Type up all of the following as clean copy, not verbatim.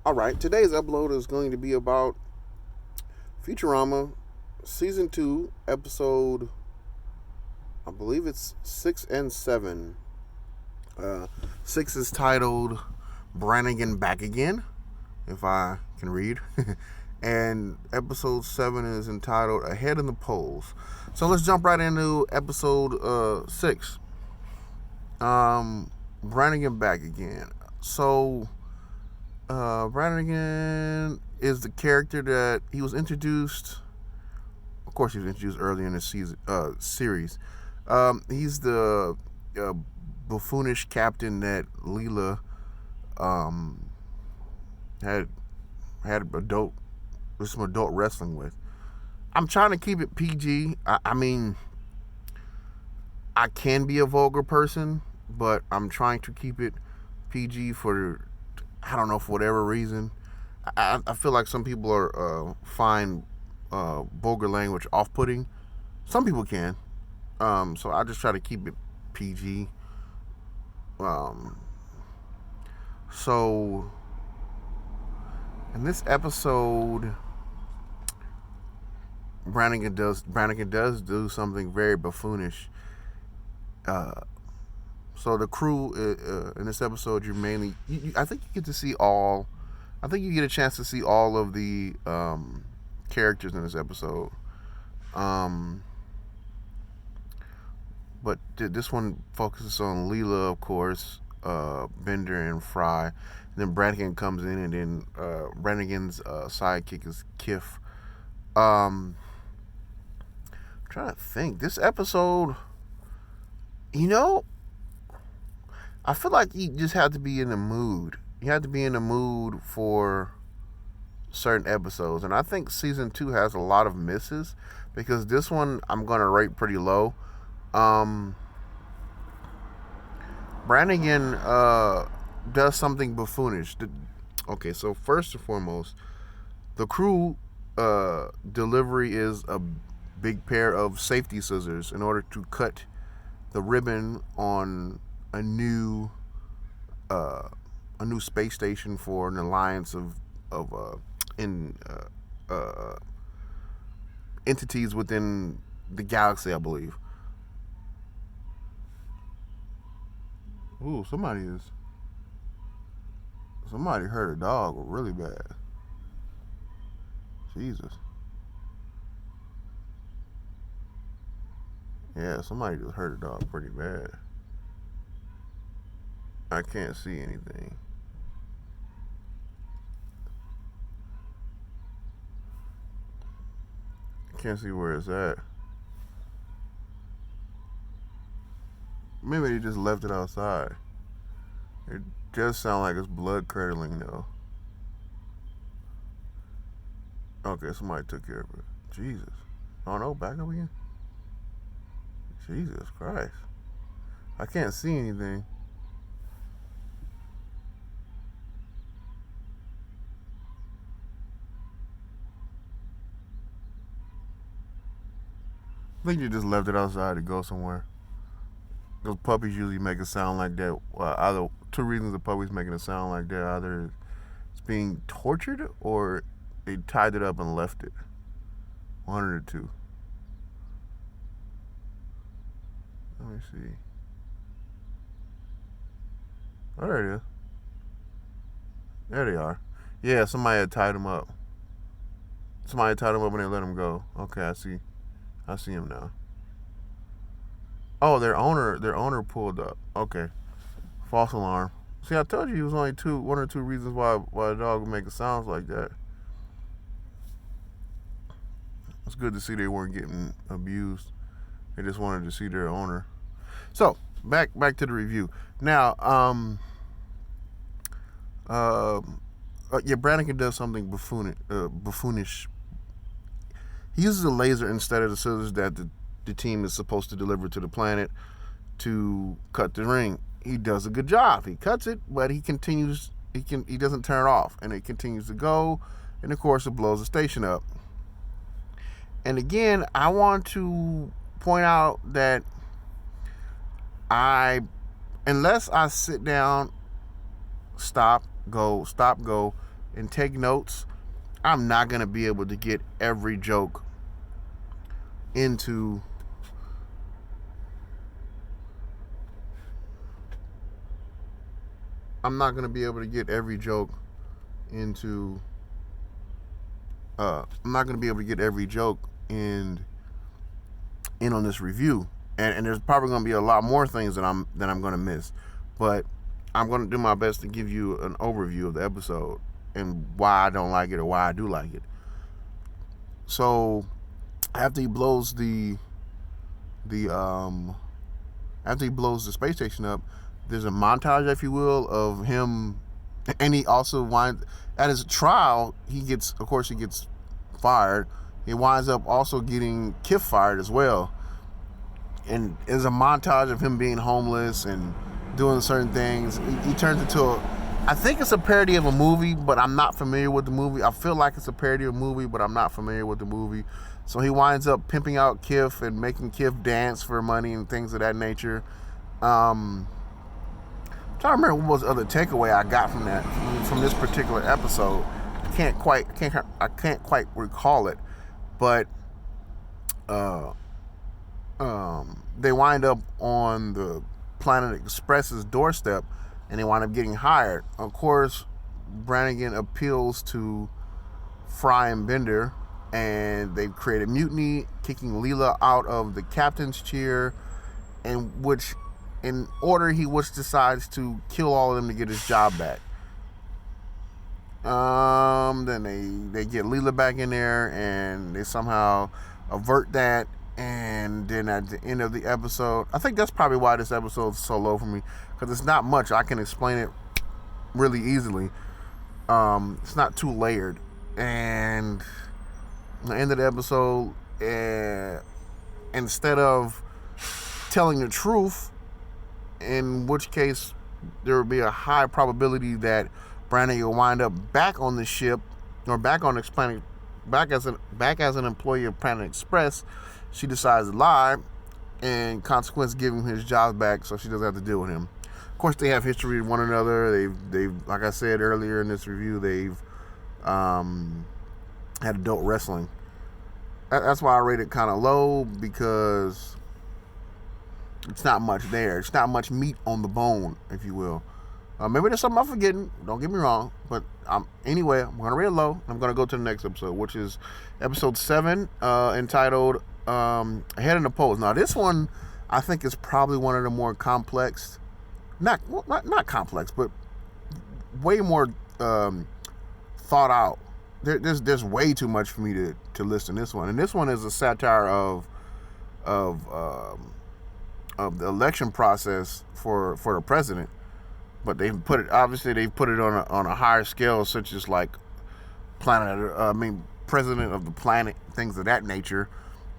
All right, today's upload is going to be about Futurama, season 2, episode, I believe it's 6 and 7. 6 is titled Brannigan Back Again, if I can read. And episode 7 is entitled Ahead in the Polls. So let's jump right into episode 6. Brannigan Back Again. So Brannigan is the character that he was introduced. Of course, he was introduced early in the series. He's the buffoonish captain that Leela had some adult wrestling with. I'm trying to keep it PG. I mean, I can be a vulgar person, but I'm trying to keep it PG for, I don't know, for whatever reason. I feel like some people find vulgar language off-putting. Some people can. So I just try to keep it PG. So in this episode, Brannigan does do something very buffoonish. So the crew in this episode, you're mainly, I think you get to see all. I think you get a chance to see all of the characters in this episode. But this one focuses on Leela, of course, Bender and Fry. And then Brannigan comes in, and then Brannigan's sidekick is Kiff. I'm trying to think. This episode, I feel like you just have to be in the mood. You have to be in the mood for certain episodes. And I think season 2 has a lot of misses, because this one I'm going to rate pretty low. Brannigan does something buffoonish. Okay, so first and foremost, the crew delivery is a big pair of safety scissors in order to cut the ribbon on a new space station for an alliance of entities within the galaxy, I believe. Ooh, somebody hurt a dog really bad. Jesus. Yeah, somebody just hurt a dog pretty bad. I can't see anything. Can't see where it's at. Maybe they just left it outside. It does sound like it's blood curdling, though. Okay, somebody took care of it. Jesus. Oh no, back up again? Jesus Christ. I can't see anything. I think you just left it outside to go somewhere. Those puppies usually make a sound like that. Either two reasons the puppy's making a sound like that: either it's being tortured or they tied it up and left it. One of the two. Let me see. Oh, there it is. There they are. Yeah, somebody had tied them up. Somebody tied them up and they let them go. Okay, I see him now. Oh, their owner pulled up. Okay. False alarm. See, I told you it was only one or two reasons why a dog would make sounds like that. It's good to see they weren't getting abused. They just wanted to see their owner. So, back to the review. Now, Brannigan does something buffoonish. He uses a laser instead of the scissors that the team is supposed to deliver to the planet to cut the ring. He does a good job. He cuts it, but he continues. He doesn't turn it off, and it continues to go. And of course, it blows the station up. And again, I want to point out that unless I sit down, stop, go, and take notes, I'm not going to be able to get every joke into I'm not going to be able to get every joke into I'm not going to be able to get every joke in on this review, and there's probably going to be a lot more things that I'm going to miss, but I'm going to do my best to give you an overview of the episode and why I don't like it or why I do like it. So after he blows the space station up, there's a montage, if you will, of him, and he also winds at his trial. He gets fired. He winds up also getting Kif fired as well. And there's a montage of him being homeless and doing certain things. He turns into I think it's a parody of a movie, but I'm not familiar with the movie. I feel like it's a parody of a movie, but I'm not familiar with the movie. So he winds up pimping out Kif and making Kif dance for money and things of that nature. I'm trying to remember what was the other takeaway I got from this particular episode. I can't quite recall it, but they wind up on the Planet Express's doorstep, and they wind up getting hired. Of course, Brannigan appeals to Fry and Bender, and they've created mutiny, kicking Leela out of the captain's chair, in order he decides to kill all of them to get his job back. Then they get Leela back in there, and they somehow avert that. And then at the end of the episode, I think that's probably why this episode is so low for me, because it's not much. I can explain it really easily. It's not too layered. And at the end of the episode, instead of telling the truth, in which case there would be a high probability that Brandy will wind up back on the ship, or back on Planet, back as an employee of Planet Express, she decides to lie, and consequence giving him his job back, so she doesn't have to deal with him. Of course, they have history with one another. They've like I said earlier in this review, they've had adult wrestling. That's why I rate it kind of low, because it's not much there. It's not much meat on the bone, if you will. Maybe there's something I'm forgetting. Don't get me wrong. But anyway, I'm going to rate it low. I'm going to go to the next episode, which is episode 7, entitled Ahead in the Polls. Now, this one, I think, is probably one of the more complex. Not complex, but way more thought out. There's way too much for me to list in this one. And this one is a satire of the election process for the president. But they've put it on a higher scale, such as like president of the planet, things of that nature,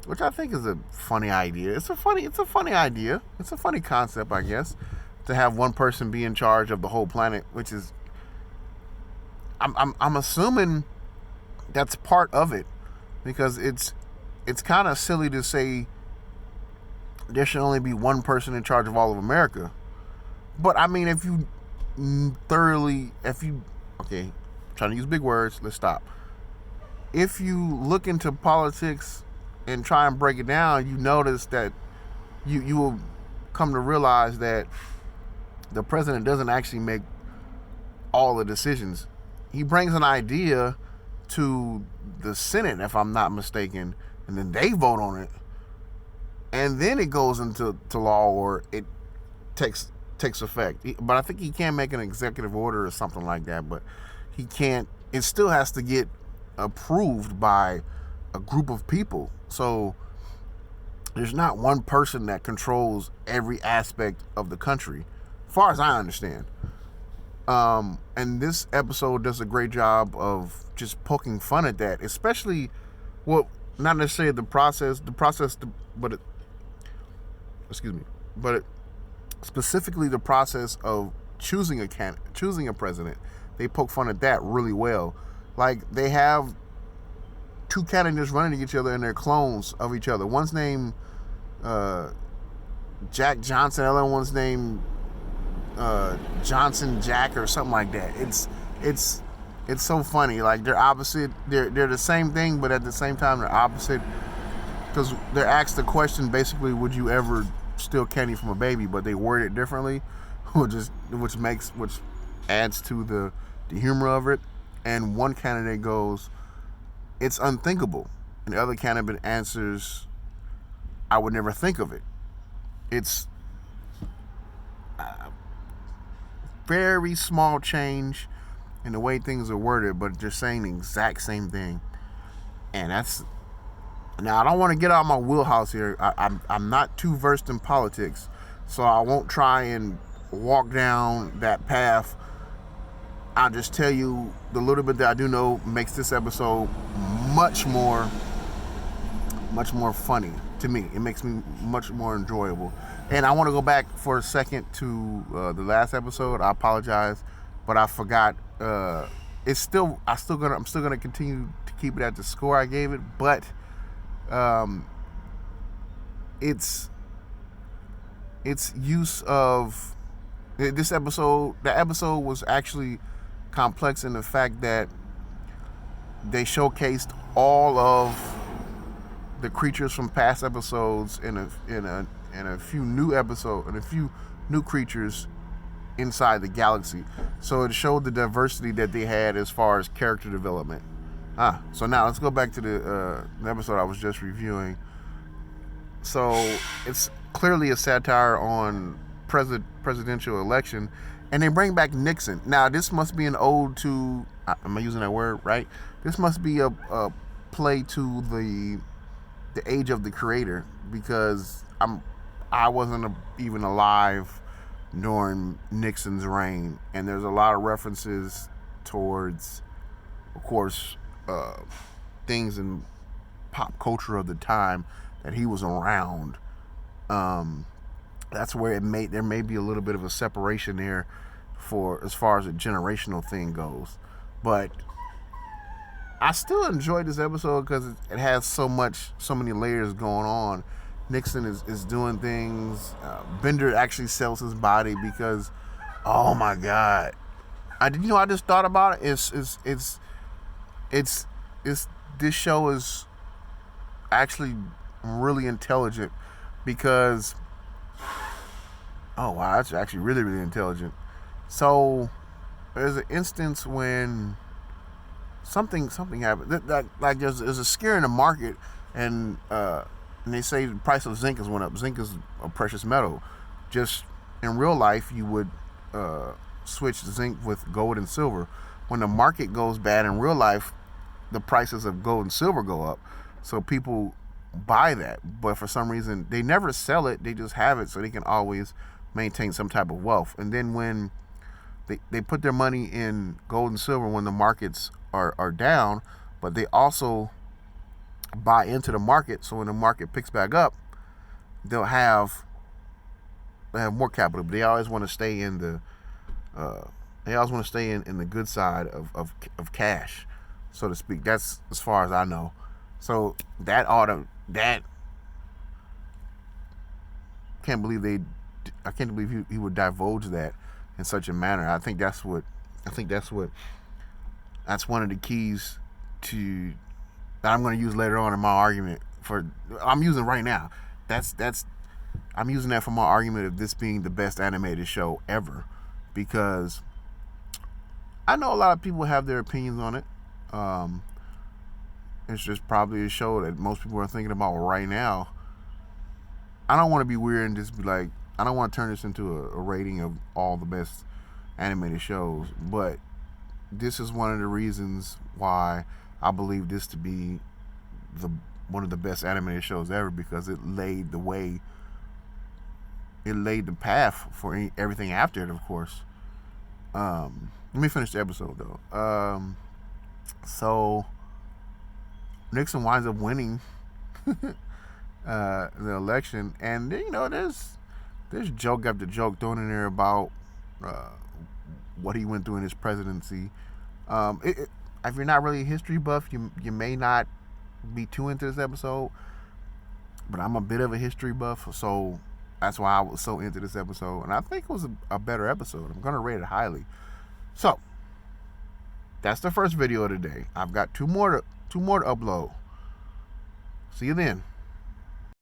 which I think is a funny idea. It's a funny idea. It's a funny concept, I guess, to have one person be in charge of the whole planet, which is, I'm assuming that's part of it, because it's kind of silly to say there should only be one person in charge of all of America. But I mean, trying to use big words, let's stop. If you look into politics and try and break it down, you notice that you will come to realize that the president doesn't actually make all the decisions. He brings an idea to the Senate, if I'm not mistaken, and then they vote on it, and then it goes into law, or it takes effect. But I think he can make an executive order or something like that, but he can't. It still has to get approved by a group of people. So there's not one person that controls every aspect of the country, as far as I understand. And this episode does a great job of just poking fun at that, especially, well, not necessarily the process, but specifically the process of choosing a president. They poke fun at that really well. Like, they have two candidates running to each other, and they're clones of each other. One's named Jack Johnson, the other one's named Johnson Jack or something like that. It's it's so funny. Like they're opposite. They're the same thing, but at the same time they're opposite. Because they're asked the question basically, would you ever steal candy from a baby? But they word it differently, which adds to the humor of it. And one candidate goes, "It's unthinkable," and the other candidate answers, "I would never think of it." It's a very small change in the way things are worded, but they're saying the exact same thing. And that's now. I don't want to get out of my wheelhouse here. I'm not too versed in politics, so I won't try and walk down that path. I'll just tell you the little bit that I do know makes this episode much more funny to me. It makes me much more enjoyable. And I want to go back for a second to the last episode. I apologize, but I forgot. I'm still gonna continue to keep it at the score I gave it, but its use of this episode. The episode was actually complex in the fact that they showcased all of the creatures from past episodes in a few new creatures inside the galaxy. So it showed the diversity that they had as far as character development. So now let's go back to the episode I was just reviewing. So it's clearly a satire on presidential election, and they bring back Nixon. Now this must be an ode to, am I using that word right? This must be a play to the age of the creator, because I wasn't even alive during Nixon's reign, and there's a lot of references towards, of course, things in pop culture of the time that he was around. That's where there may be a little bit of a separation there for as far as a generational thing goes. But I still enjoyed this episode because it has so many layers going on. Nixon is doing things. Bender actually sells his body because, oh my God, I just thought about it. This show is actually really intelligent because, oh wow, that's actually really, really intelligent. So there's an instance when something happened. Like there's a scare in the market, and they say the price of zinc has went up. Zinc is a precious metal. Just in real life, you would switch zinc with gold and silver. When the market goes bad in real life, the prices of gold and silver go up. So people buy that, but for some reason they never sell it. They just have it so they can always maintain some type of wealth. And then when they put their money in gold and silver when the markets are down, but they also buy into the market, so when the market picks back up, they'll have more capital. But they always want to stay in the in the good side of cash, so to speak. That's as far as I know. So that can't believe he would divulge that in such a manner. I think that's one of the keys to that I'm going to use later on in my argument. I'm using right now. I'm using that for my argument of this being the best animated show ever, because I know a lot of people have their opinions on it. It's just probably a show that most people are thinking about right now. I don't want to be weird and just be like, I don't want to turn this into a rating of all the best animated shows, but this is one of the reasons why I believe this to be one of the best animated shows ever, because it laid the way. It laid the path for everything after it, of course. Let me finish the episode though. So Nixon winds up winning the election, and there's joke after joke thrown in there about what he went through in his presidency. If you're not really a history buff, you may not be too into this episode, but I'm a bit of a history buff, so that's why I was so into this episode, and I think it was a better episode. I'm gonna rate it highly. So That's the first video of the day. I've got two more to upload. See you then.